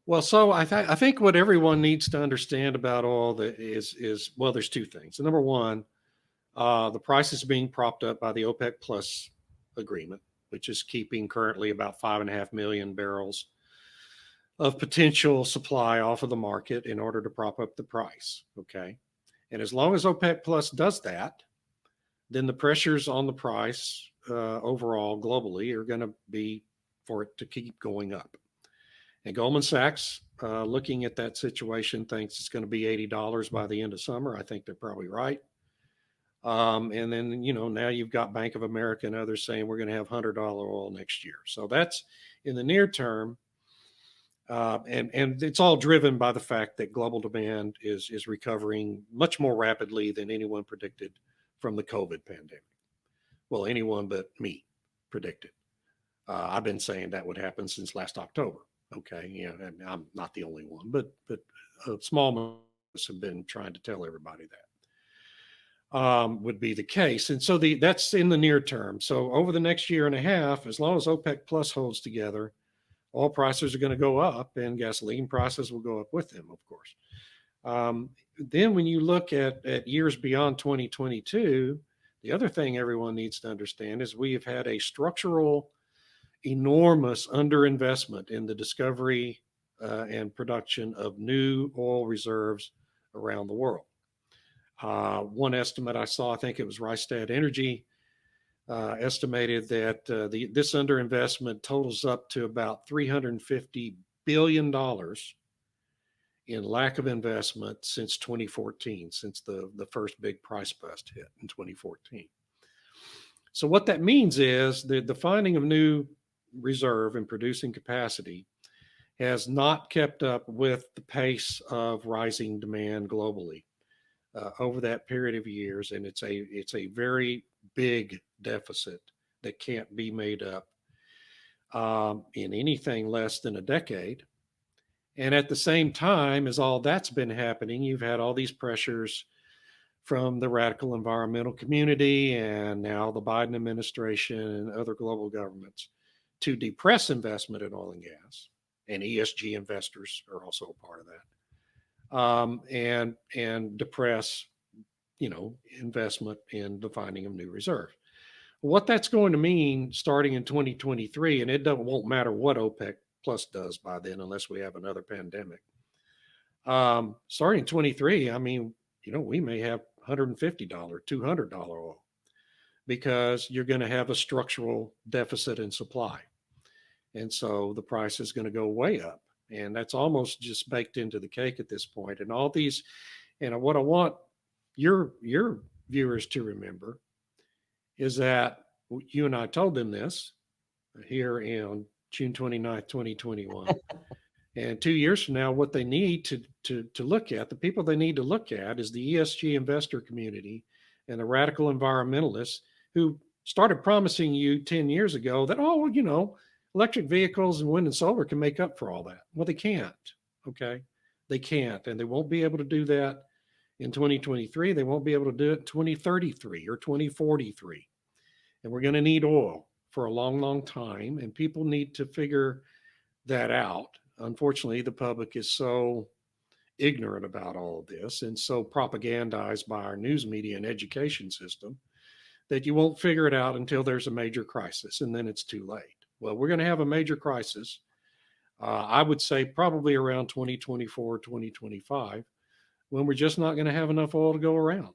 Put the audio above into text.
Well, so I think what everyone needs to understand about oil that is well, there's two things. Number one, the price is being propped up by the OPEC Plus agreement, which is keeping currently about 5.5 million barrels of potential supply off of the market in order to prop up the price. Okay. And as long as OPEC Plus does that, then the pressures on the price overall globally are going to be for it to keep going up. And Goldman Sachs, looking at that situation, thinks it's going to be $80 by the end of summer. I think they're probably right. And then, now you've got Bank of America and others saying we're going to have $100 oil next year. So that's in the near term. And it's all driven by the fact that global demand is recovering much more rapidly than anyone predicted from the COVID pandemic. Well, anyone but me predicted. I've been saying that would happen since last October. Okay, and I'm not the only one, but a small number have been trying to tell everybody that would be the case. And so that's in the near term. So over the next year and a half, as long as OPEC Plus holds together, oil prices are going to go up, and gasoline prices will go up with them, of course. Then when you look at years beyond 2022, the other thing everyone needs to understand is we have had a structural, enormous underinvestment in the discovery and production of new oil reserves around the world. One estimate I saw, I think it was Rystad Energy, estimated that this underinvestment totals up to about $350 billion in lack of investment since 2014, since the first big price bust hit in 2014. So what that means is the finding of new reserve and producing capacity has not kept up with the pace of rising demand globally over that period of years, and it's a very big deficit that can't be made up in anything less than a decade. And at the same time as all that's been happening, you've had all these pressures from the radical environmental community and now the Biden administration and other global governments to depress investment in oil and gas. And ESG investors are also a part of that. And depress, investment in the finding of new reserves. What that's going to mean starting in 2023, and won't matter what OPEC Plus does by then, unless we have another pandemic. Starting in 23, I mean, we may have $150, $200 oil because you're going to have a structural deficit in supply. And so the price is going to go way up. And that's almost just baked into the cake at this point. And all these, what I want your viewers to remember is that you and I told them this here on June 29th, 2021. And 2 years from now, what they need to look at, the people they need to look at is the ESG investor community and the radical environmentalists who started promising you 10 years ago that, electric vehicles and wind and solar can make up for all that. Well, they can't. Okay. They can't. And they won't be able to do that in 2023. They won't be able to do it in 2033 or 2043. And we're going to need oil for a long, long time. And people need to figure that out. Unfortunately, the public is so ignorant about all of this and so propagandized by our news media and education system that you won't figure it out until there's a major crisis, and then it's too late. Well, we're going to have a major crisis. I would say probably around 2024, 2025, when we're just not going to have enough oil to go around.